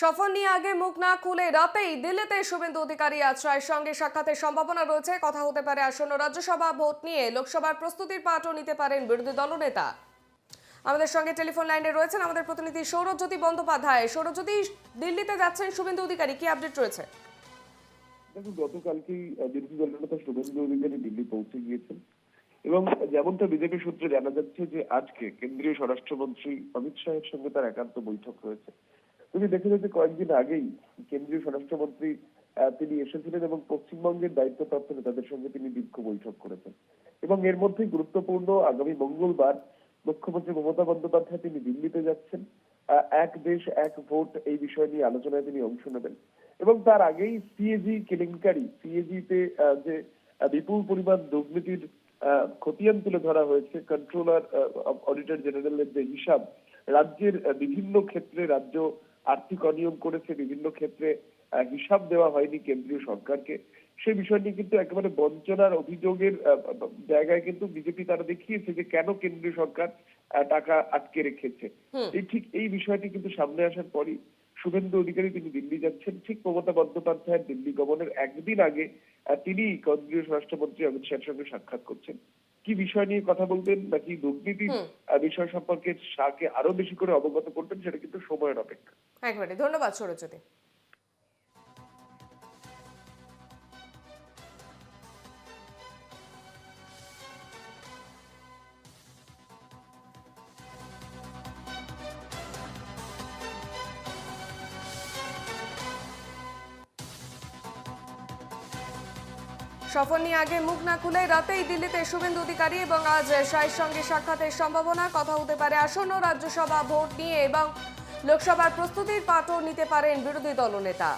সফর নিয়ে আগে মুখ না খুলে রাতেই দিল্লিতে শুভেন্দু অধিকারী আজ রায়ের সঙ্গে সাক্ষাতের সম্ভাবনা রয়েছে। কথা হতে পারে আসন্ন রাজ্যসভা ভোট নিয়ে। লোকসভার প্রস্তুতির পাঠও নিতে পারেন বিরোধী দলনেতা। আমাদের সঙ্গে টেলিফোন লাইনে রয়েছেন আমাদের প্রতিনিধি সৌরজ্যোতি বন্দ্যোপাধ্যায়। সৌরজ্যোতি, দিল্লিতে যাচ্ছেন শুভেন্দু অধিকারী, কি আপডেট রয়েছে? দেখুন, গতকালকেই বিরোধী দলনেতা শুভেন্দু অধিকারী দিল্লি পৌঁছে গিয়েছেন এবং যেমনটা বিজেপি সূত্রে জানা যাচ্ছে যে আজকে কেন্দ্রীয় স্বরাষ্ট্রমন্ত্রী অমিত শাহের সঙ্গে তার একান্ত বৈঠক রয়েছে। তুমি দেখে যে কয়েকদিন আগেই কেন্দ্রীয় স্বরাষ্ট্রমন্ত্রী তিনি এসেছিলেন এবং পশ্চিমবঙ্গের দায়িত্বপ্রাপ্ত নেতাদের সঙ্গে তিনি দীর্ঘ বৈঠক করেছেন এবং এর মধ্যে গুরুত্বপূর্ণ আগামী মঙ্গলবার মুখ্যমন্ত্রী মমতা বন্দ্যোপাধ্যায় তিনি দিল্লিতে যাচ্ছেন। এক দেশ এক ভোট এই বিষয় নিয়ে আলোচনায় তিনি অংশ নেবেন এবং তার আগেই সিএজি কেলেঙ্কারি, সিএজি-তে যে বিপুল পরিমাণ দুর্নীতির খতিয়ান তুলে ধরা হয়েছে, কন্ট্রোলার অডিটর জেনারেলের যে হিসাব, রাজ্যের বিভিন্ন ক্ষেত্রে রাজ্য আর্থিক অনিয়ম করেছে, বিভিন্ন ক্ষেত্রে হিসাব দেওয়া হয়নি কেন্দ্রীয় সরকারকে, সেই বিষয় নিয়ে কিন্তু একেবারে বঞ্চনার অভিযোগের জায়গায় কিন্তু বিজেপি তারা দেখিয়েছে যে কেন কেন্দ্রীয় সরকার টাকা আটকে রেখেছে। এই বিষয়টি কিন্তু সামনে আসার পরই শুভেন্দু অধিকারী তিনি দিল্লি যাচ্ছেন। ঠিক মমতা বন্দ্যোপাধ্যায়ের দিল্লি গমনের একদিন আগে তিনি কেন্দ্রীয় স্বরাষ্ট্রমন্ত্রী অমিত শাহের সঙ্গে সাক্ষাৎ করছেন। কি বিষয় নিয়ে কথা বলবেন নাকি দুর্নীতির বিষয় সম্পর্কে শাহকে আরো বেশি করে অবগত করবেন, সেটা কিন্তু সময়ের অপেক্ষা। একবারে ধন্যবাদ সৌরজ্যোতি। সফর নিয়ে আগে মুখ না খুলে রাতেই দিল্লিতে শুভেন্দু অধিকারী এবং আজ শাহের সঙ্গে সাক্ষাতের সম্ভাবনা। কথা হতে পারে আসন্ন রাজ্যসভা ভোট নিয়ে এবং লোকসভার প্রস্তুতির পাঠও নিতে পারেন বিরোধী দলনেতা।